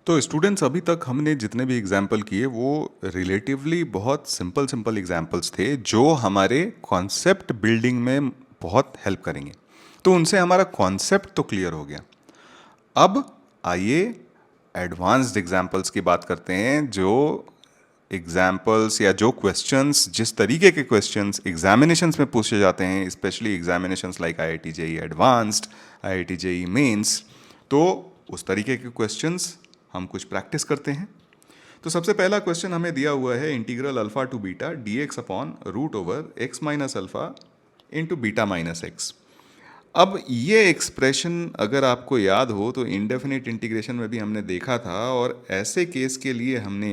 तो स्टूडेंट्स अभी तक हमने जितने भी एग्जाम्पल किए वो रिलेटिवली बहुत सिंपल सिंपल एग्जाम्पल्स थे जो हमारे कॉन्सेप्ट बिल्डिंग में बहुत हेल्प करेंगे। तो उनसे हमारा कॉन्सेप्ट तो क्लियर हो गया। अब आइए एडवांस्ड एग्जाम्पल्स की बात करते हैं। जो एग्जाम्पल्स या जो क्वेश्चंस, जिस तरीके के क्वेश्चंस एग्जामिनेशंस में पूछे जाते हैं, specially examinations like IIT JEE advanced, IIT JEE mains, तो उस तरीके के क्वेश्चंस हम कुछ प्रैक्टिस करते हैं। तो सबसे पहला क्वेश्चन हमें दिया हुआ है integral alpha to beta d x upon root over x minus alpha into beta minus x. अब ये एक्सप्रेशन अगर आपको याद हो तो इंडेफिनिट इंटीग्रेशन में भी हमने देखा था, और ऐसे केस के लिए हमने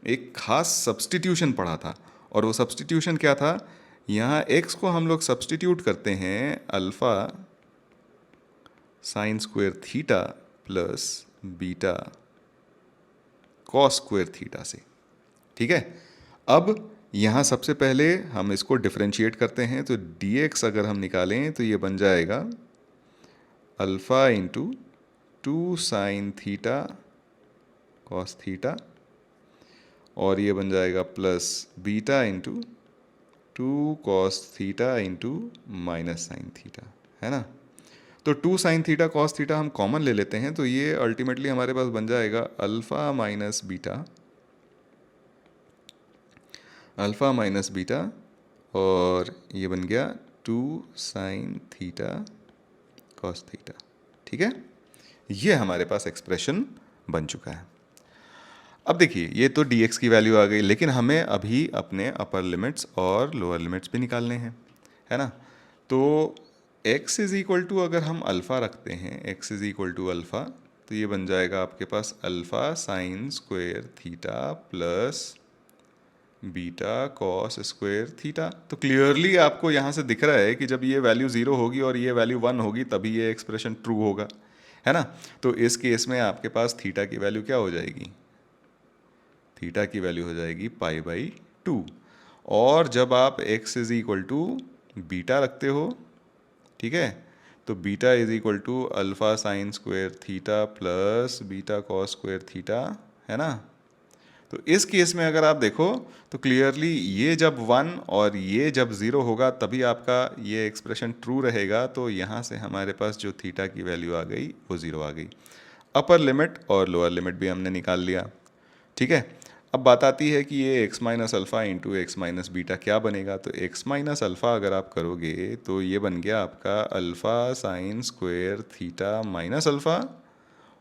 एक खास सब्स्टिट्यूशन पढ़ा था। और वो सब्स्टिट्यूशन क्या था? यहाँ x को हम लोग सब्स्टिट्यूट करते हैं alpha sine square theta plus beta cos square theta से। ठीक है। अब यहाँ सबसे पहले हम इसको डिफरेंशिएट करते हैं, तो dx अगर हम निकालें तो ये बन जाएगा alpha into two sine theta cos theta, और ये बन जाएगा plus beta into two cos theta into minus sine theta, है ना। तो two sine theta cos theta हम कॉमन ले लेते हैं, तो ये अल्टीमेटली हमारे पास बन जाएगा अल्फा माइनस बीटा, और ये बन गया two sine theta cos theta. ठीक है, ये हमारे पास एक्सप्रेशन बन चुका है। अब देखिए, ये तो dx की वैल्यू आ गई, लेकिन हमें अभी अपने अपर लिमिट्स और लोअर लिमिट्स भी निकालने हैं, है ना। तो x इज इक्वल टू, अगर हम अल्फ़ा रखते हैं, x is equal to alpha, तो ये बन जाएगा आपके पास alpha sine square theta plus beta cos square theta. तो क्लियरली आपको यहाँ से दिख रहा है कि जब ये वैल्यू ज़ीरो होगी और ये वैल्यू वन होगी तभी ये एक्सप्रेशन ट्रू होगा, है ना। तो इस केस में आपके पास थीटा की वैल्यू क्या हो जाएगी? थीटा की वैल्यू हो जाएगी पाई बाई टू। और जब आप x is equal to beta रखते हो, ठीक है, तो beta is equal to alpha sine square theta plus beta cos square theta, है ना। तो इस केस में अगर आप देखो तो क्लियरली ये जब वन और ये जब ज़ीरो होगा तभी आपका ये एक्सप्रेशन ट्रू रहेगा। तो यहाँ से हमारे पास जो थीटा की वैल्यू आ गई वो ज़ीरो आ गई। अपर लिमिट और लोअर लिमिट भी हमने निकाल लिया। ठीक है, अब बात आती है कि ये x minus alpha into x minus beta क्या बनेगा। तो x माइनस अल्फ़ा अगर आप करोगे तो ये बन गया आपका alpha sine square theta minus alpha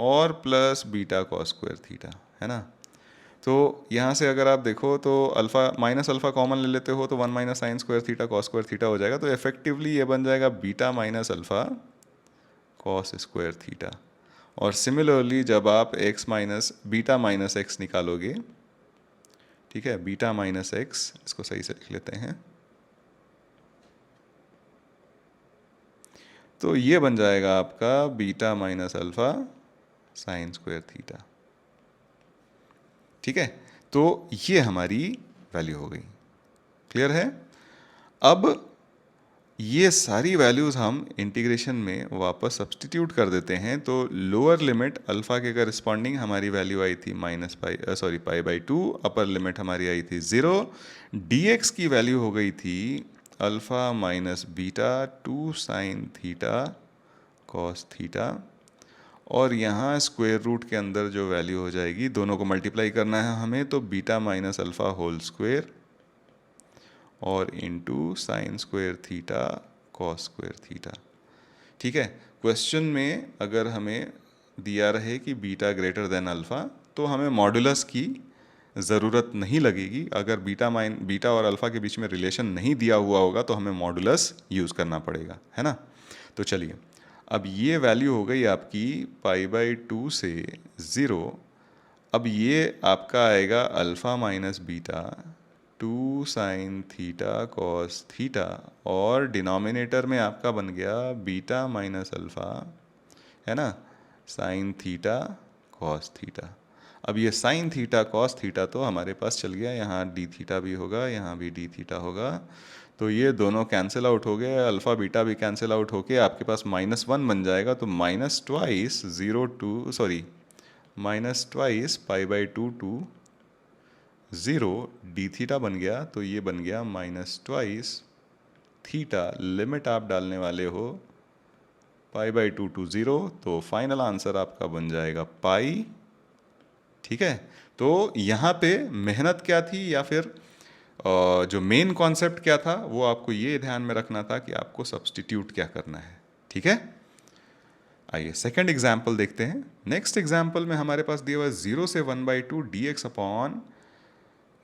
और plus beta cos square theta, है ना। तो यहाँ से अगर आप देखो तो अल्फ़ा माइनस अल्फ़ा कॉमन ले लेते हो तो one minus sine square theta cos square theta हो जाएगा। तो इफेक्टिवली ये बन जाएगा beta minus alpha cos square theta. और सिमिलरली जब आप x minus beta minus x निकालोगे, ठीक है, बीटा माइनस एक्स, इसको सही से लिख लेते हैं, तो ये बन जाएगा आपका beta minus alpha sine square theta. ठीक है, तो ये हमारी वैल्यू हो गई। क्लियर है। अब ये सारी वैल्यूज़ हम इंटीग्रेशन में वापस सब्सटीट्यूट कर देते हैं। तो लोअर लिमिट अल्फ़ा के करस्पॉन्डिंग हमारी वैल्यू आई थी minus pi pi by to, upper limit हमारी आई थी ज़ीरो, dx की वैल्यू हो गई थी alpha minus beta two sine theta cos theta, और यहाँ स्क्वायर रूट के अंदर जो वैल्यू हो जाएगी, दोनों को मल्टीप्लाई करना है हमें, तो beta minus alpha whole square और into sine square theta cos square theta. ठीक है, क्वेश्चन में अगर हमें दिया रहे कि बीटा ग्रेटर देन अल्फ़ा तो हमें मॉडुलस की ज़रूरत नहीं लगेगी। अगर बीटा और अल्फ़ा के बीच में रिलेशन नहीं दिया हुआ होगा तो हमें मॉडुलस यूज़ करना पड़ेगा, है ना। तो चलिए, अब ये वैल्यू हो गई आपकी पाई बाई टू से ज़ीरो। अब ये आपका आएगा alpha minus beta two sine theta cos theta, और डिनोमिनेटर में आपका बन गया बीटा माइनस अल्फ़ा, है ना, साइन थीटा कॉस थीटा। अब ये साइन थीटा कॉस थीटा तो हमारे पास चल गया, यहाँ डी थीटा भी होगा, यहाँ भी डी थीटा होगा, तो ये दोनों कैंसिल आउट हो गए, अल्फ़ा बीटा भी कैंसिल आउट होके आपके पास माइनस वन बन जाएगा। तो minus twice zero to minus twice pi by two to 0 d theta बन गया, तो ये बन गया माइनस ट्वाइस थीटा। लिमिट आप डालने वाले हो पाई बाई टू टू 0, तो फाइनल आंसर आपका बन जाएगा पाई। ठीक है, तो यहाँ पे मेहनत क्या थी या फिर जो मेन कॉन्सेप्ट क्या था, वो आपको ये ध्यान में रखना था कि आपको सब्स्टिट्यूट क्या करना है। ठीक है, आइए सेकंड एग्जाम्पल देखते हैं। नेक्स्ट एग्जाम्पल में हमारे पास दिया हुआ है 0 से 1/2 d x upon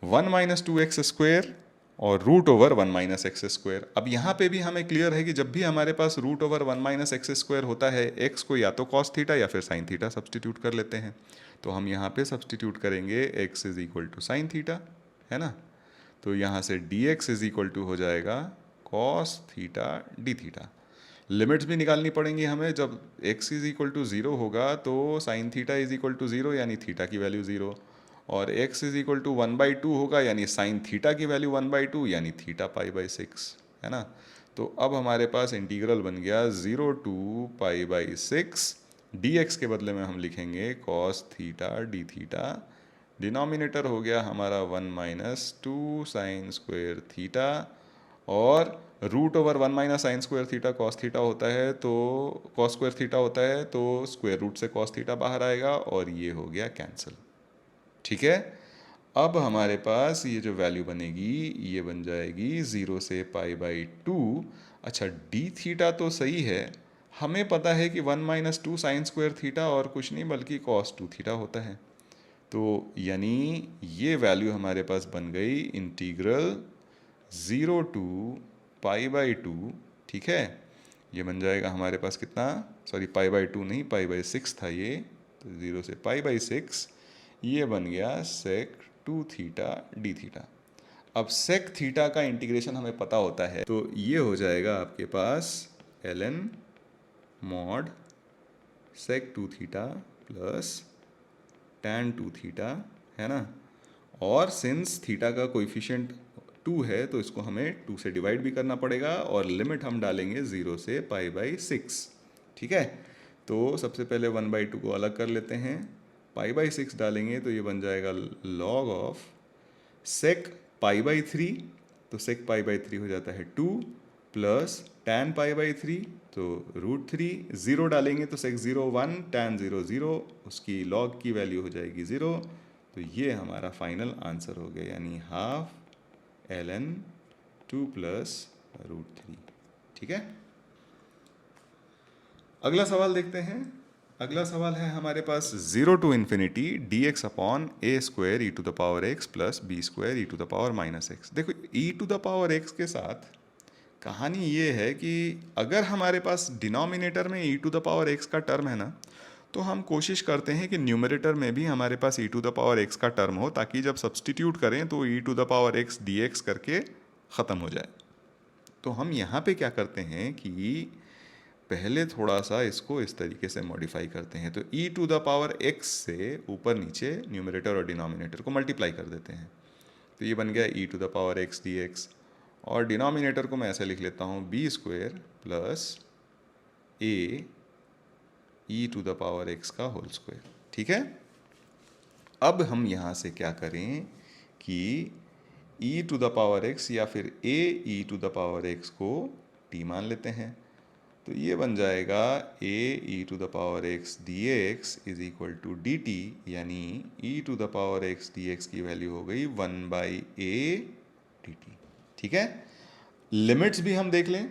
1 minus two x square और root over 1 minus x square. अब यहाँ पे भी हमें क्लियर है कि जब भी हमारे पास root over 1 minus x square होता है, एक्स को या तो कॉस थीटा या फिर साइन थीटा सब्सटीट्यूट कर लेते हैं। तो हम यहाँ पे सब्सटीट्यूट करेंगे x is equal to sine theta, है ना। तो यहाँ से d x is equal to हो जाएगा cos theta d theta. Limits भी निकालनी पड़ेंगी हमें। जब x इज इक्वल टू 0 होगा तो sine theta is equal to 0 यानी थीटा की वैल्यू 0, और x इज इक्वल टू 1/2 होगा यानी साइन थीटा की वैल्यू 1/2 यानी थीटा पाई बाई 6, है ना। तो अब हमारे पास इंटीग्रल बन गया 0 टू पाई बाई 6, dx के बदले में हम लिखेंगे cos theta d theta. Denominator हो गया हमारा 1 minus two sine square theta, और root over 1 minus sine square theta cos theta होता है, तो कॉस स्क्वायर थीटा होता है, तो स्क्वायर रूट से कॉस थीटा बाहर आएगा और ये हो गया कैंसिल। ठीक है, अब हमारे पास ये जो वैल्यू बनेगी ये बन जाएगी 0 से पाई बाई 2। अच्छा, डी थीटा तो सही है, हमें पता है कि 1 minus two sign square theta और कुछ नहीं बल्कि कॉस 2 थीटा होता है। तो यानी ये वैल्यू हमारे पास बन गई इंटीग्रल 0 टू पाई बाई 2। ठीक है, ये बन जाएगा हमारे पास कितना, सॉरी पाई बाई 2 नहीं, पाई बाई 6 था ये, तो 0 से पाई बाई 6 ये बन गया सेक 2 थीटा डी थीटा। अब सेक थीटा का इंटीग्रेशन हमें पता होता है, तो ये हो जाएगा आपके पास ln mod sec 2 theta plus tan 2 theta, है ना। और सिंस थीटा का कोएफिशिएंट 2 है तो इसको हमें 2 से डिवाइड भी करना पड़ेगा, और लिमिट हम डालेंगे 0 से पाई बाई 6। ठीक है, तो सबसे पहले 1/2 को अलग कर लेते हैं, पाई बाई 6 डालेंगे तो ये बन जाएगा log of sec pi by 3, तो सेक पाई बाई 3 हो जाता है 2 प्लस tan पाई बाई 3, तो रूट 3, 0 डालेंगे तो सेक 0 1, tan 0 0, उसकी लॉग की वैल्यू हो जाएगी 0। तो ये हमारा फाइनल आंसर हो गया, यानी हाफ ln 2 प्लस रूट 3। ठीक है, अगला सवाल देखते हैं। अगला सवाल है हमारे पास 0 to infinity d x upon a square e to the power x plus b square e to the power minus x. देखो, e to the power x के साथ कहानी ये है कि अगर हमारे पास डिनोमिनेटर में ई टू द पावर एक्स का टर्म है ना, तो हम कोशिश करते हैं कि न्यूमरेटर में भी हमारे पास e to the power x का टर्म हो, ताकि जब सब्सटीट्यूट करें तो e to the power x d x करके ख़त्म हो जाए। तो हम यहाँ पे क्या करते हैं कि पहले थोड़ा सा इसको इस तरीके से मॉडिफाई करते हैं। तो e to the power x से ऊपर नीचे न्यूमरेटर और डिनोमिनेटर को मल्टीप्लाई कर देते हैं, तो ये बन गया e to the power x d x. और डिनोमिनेटर को मैं ऐसे लिख लेता हूँ b square plus a e to the power x का होल स्क्वायर। ठीक है, अब हम यहाँ से क्या करें कि e to the power x या फिर a e to the power x को टी मान लेते हैं, तो ये बन जाएगा a e to the power x d x is equal to d t, यानी e to the power x d x की वैल्यू हो गई 1/a डी टी। ठीक है, लिमिट्स भी हम देख लें,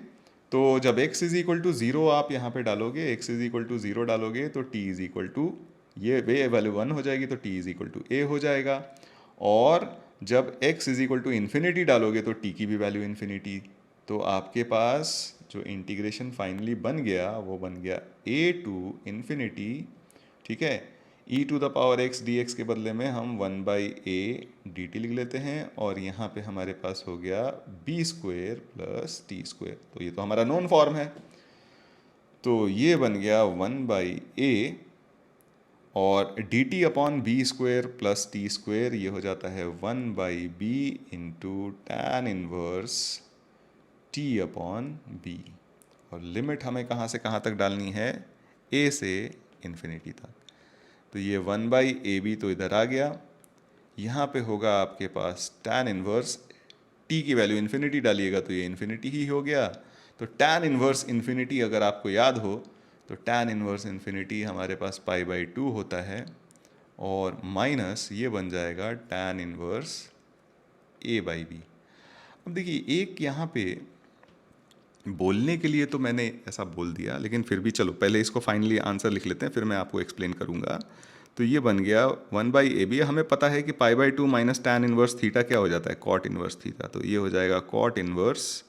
तो जब x इज इक्वल टू 0 आप यहाँ पे डालोगे, x इज इक्वल टू 0 डालोगे तो t इज इक्वल टू ये वैल्यू 1 हो जाएगी, तो t is equal to a हो जाएगा। और जब x is equal to infinity डालोगे तो t की भी वैल्यू इन्फिनिटी। तो आपके पास जो इंटीग्रेशन फाइनली बन गया वो बन गया a टू इन्फिनिटी। ठीक है, e to the power x d x के बदले में हम 1/a डी टी लिख लेते हैं, और यहाँ पे हमारे पास हो गया b square plus t square. तो ये तो हमारा नोन फॉर्म है, तो ये बन गया 1/a, और d t upon b square plus t square ये हो जाता है 1/b into tan inverse t upon b. और लिमिट हमें कहाँ से कहाँ तक डालनी है, a से इन्फिनिटी तक। तो तो ये 1/AB तो इधर आ गया। यहाँ पे होगा आपके पास tan इनवर्स, t की वैल्यू इन्फिनिटी डालिएगा तो ये इन्फिनिटी ही हो गया। तो tan इनवर्स इन्फिनिटी अगर आपको याद हो तो tan इनवर्स इन्फिनिटी हमारे पास π/2 होता है, और माइनस ये बन जाएगा tan इनवर्स a/b। अब देखिए एक यहाँ पे बोलने के लिए तो मैंने ऐसा बोल दिया, लेकिन फिर भी चलो पहले इसको फाइनली आंसर लिख लेते हैं, फिर मैं आपको एक्सप्लेन करूँगा। तो ये बन गया 1/AB। हमें पता है कि π/2 माइनस tan इनवर्स थीटा क्या हो जाता है, कॉट इनवर्स थीटा। तो ये हो जाएगा कॉट इनवर्स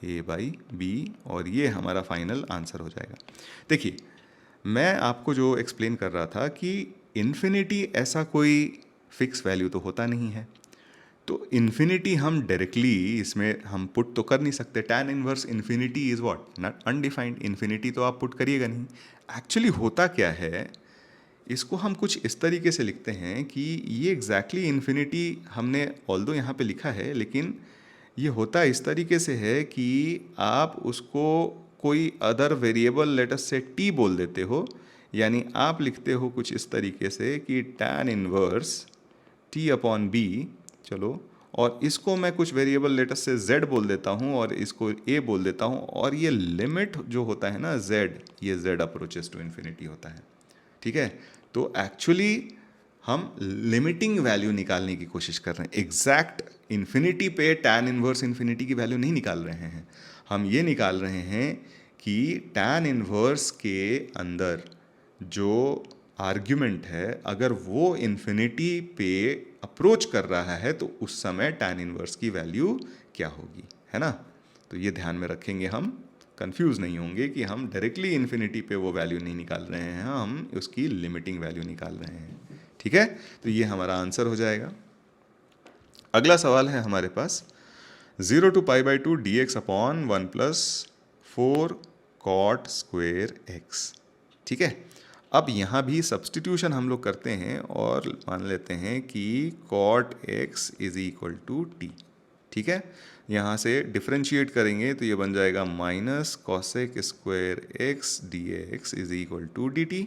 a/b, और ये हमारा फाइनल आंसर हो जाएगा। देखिए मैं आपको जो एक्सप्लेन कर रहा था कि इन्फिनिटी ऐसा कोई फिक्स वैल्यू तो होता नहीं है, तो इन्फिनिटी हम डायरेक्टली इसमें हम पुट तो कर नहीं सकते। tan inverse infinity is what, not undefined. Infinity तो आप पुट करिएगा नहीं। एक्चुअली होता क्या है, इसको हम कुछ इस तरीके से लिखते हैं कि ये एग्जैक्टली इन्फिनिटी हमने ऑल्दो यहाँ पे लिखा है, लेकिन ये होता इस तरीके से है कि आप उसको कोई other variable let's say t बोल देते हो। यानी आप लिखते हो कुछ इस तरीके से कि tan इनवर्स t/b, चलो, और इसको मैं कुछ वेरिएबल लेटस से z बोल देता हूँ और इसको a बोल देता हूँ, और ये लिमिट जो होता है ना z, ये z अप्रोचेस टू इन्फिनिटी होता है। ठीक है, तो एक्चुअली हम लिमिटिंग वैल्यू निकालने की कोशिश कर रहे हैं। एग्जैक्ट इन्फिनिटी पे tan इनवर्स इन्फिनिटी की वैल्यू नहीं निकाल रहे हैं, हम ये निकाल रहे हैं कि tan इनवर्स के अंदर जो आर्ग्यूमेंट है अगर वो इन्फिनिटी पे अप्रोच कर रहा है तो उस समय tan इनवर्स की वैल्यू क्या होगी, है ना। तो ये ध्यान में रखेंगे, हम कंफ्यूज नहीं होंगे कि हम डायरेक्टली इन्फिनिटी पे वो वैल्यू नहीं निकाल रहे हैं, हम उसकी लिमिटिंग वैल्यू निकाल रहे हैं। ठीक है, तो ये हमारा आंसर हो जाएगा। अगला सवाल है हमारे पास 0 to π/2 dx/1 + 4 cot square x। ठीक है, अब यहाँ भी सब्सटीट्यूशन हम लोग करते हैं और मान लेते हैं कि cot x = t। ठीक है, यहाँ से डिफ्रेंशिएट करेंगे तो ये बन जाएगा minus cosec square x dx = dt।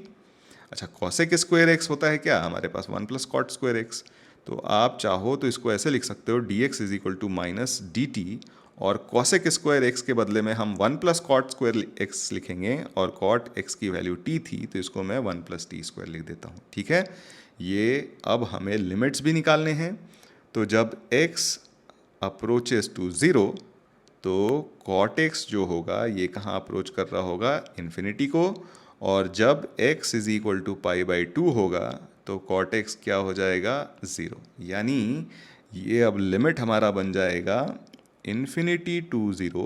अच्छा, कॉसेक स्क्वायर x होता है क्या, हमारे पास 1 + cot स्क्वायर x। तो आप चाहो तो इसको ऐसे लिख सकते हो dx = -dt, और कॉसेक स्क्वायर x के बदले में हम 1 + cot स्क्वायर x लिखेंगे, और cot x की वैल्यू t थी तो इसको मैं 1 + t² लिख देता हूँ। ठीक है, ये अब हमें लिमिट्स भी निकालने हैं। तो जब x अप्रोचेस टू 0 तो cot x जो होगा ये कहाँ अप्रोच कर रहा होगा, इन्फिनिटी को, और जब x = π/2 होगा तो cot x क्या हो जाएगा, 0। यानी ये अब लिमिट हमारा बन जाएगा इन्फिनिटी टू 0,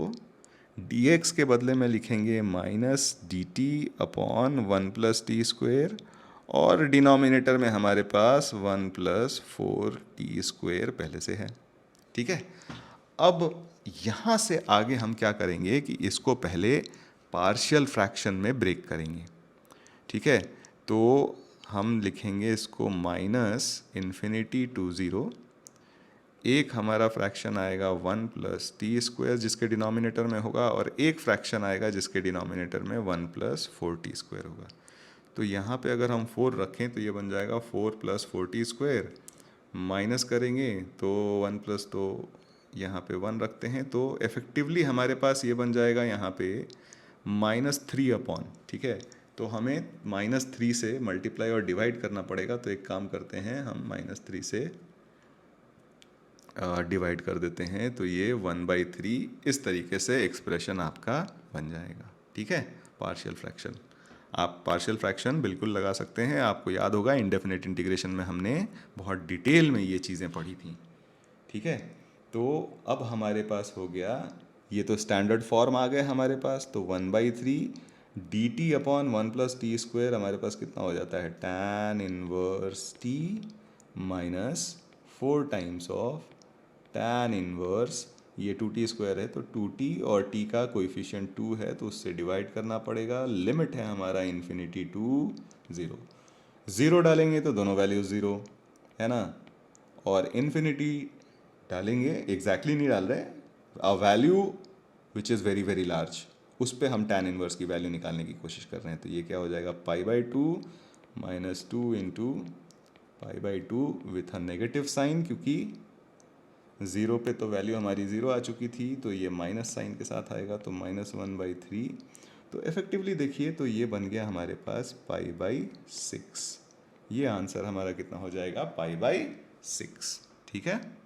dx के बदले में लिखेंगे -dt/1 + t², और डिनोमिनेटर में हमारे पास 1 + 4t² पहले से है। ठीक है, अब यहाँ से आगे हम क्या करेंगे कि इसको पहले पार्शियल फ्रैक्शन में ब्रेक करेंगे। ठीक है, तो हम लिखेंगे इसको -∞ to 0। एक हमारा फ्रैक्शन आएगा 1 + t² जिसके डिनोमिनेटर में होगा, और एक फ्रैक्शन आएगा जिसके डिनोमिनेटर में 1 + 4t² होगा। तो यहाँ पे अगर हम 4 रखें तो ये बन जाएगा 4 + 4t², माइनस करेंगे तो 1 + तो यहाँ पे 1 रखते हैं, तो इफेक्टिवली हमारे पास ये बन जाएगा यहाँ पे -3/। ठीक है, तो हमें -3 से मल्टीप्लाई और डिवाइड करना पड़ेगा। तो एक काम करते हैं, हम -3 से डिवाइड कर देते हैं, तो ये 1/3 इस तरीके से एक्सप्रेशन आपका बन जाएगा। ठीक है, पार्शियल फ्रैक्शन, आप पार्शियल फ्रैक्शन बिल्कुल लगा सकते हैं। आपको याद होगा इंडेफिनिट इंटीग्रेशन में हमने बहुत डिटेल में ये चीज़ें पढ़ी थी। ठीक है, तो अब हमारे पास हो गया, ये तो स्टैंडर्ड फॉर्म आ गए हमारे पास। तो 1/3 dt/1 + t² हमारे पास कितना हो जाता है, tan inverse t - 4 times of tan inverse, ये 2t² है तो 2t, और t का कोएफिशिएंट 2 है तो उससे डिवाइड करना पड़ेगा। लिमिट है हमारा इन्फिनिटी टू 0। 0 डालेंगे तो दोनों वैल्यू 0 है ना, और इन्फिनिटी डालेंगे, एग्जैक्टली नहीं डाल रहे, a value which is very very large, उस पर हम tan इनवर्स की वैल्यू निकालने की कोशिश कर रहे हैं। तो ये क्या हो जाएगा, π/2 -2 into π/2 with a negative sign, क्योंकि 0 पे तो वैल्यू हमारी 0 आ चुकी थी, तो ये माइनस साइन के साथ आएगा, तो -1/3। तो इफेक्टिवली देखिए तो ये बन गया हमारे पास π/6। ये आंसर हमारा कितना हो जाएगा, π/6। ठीक है।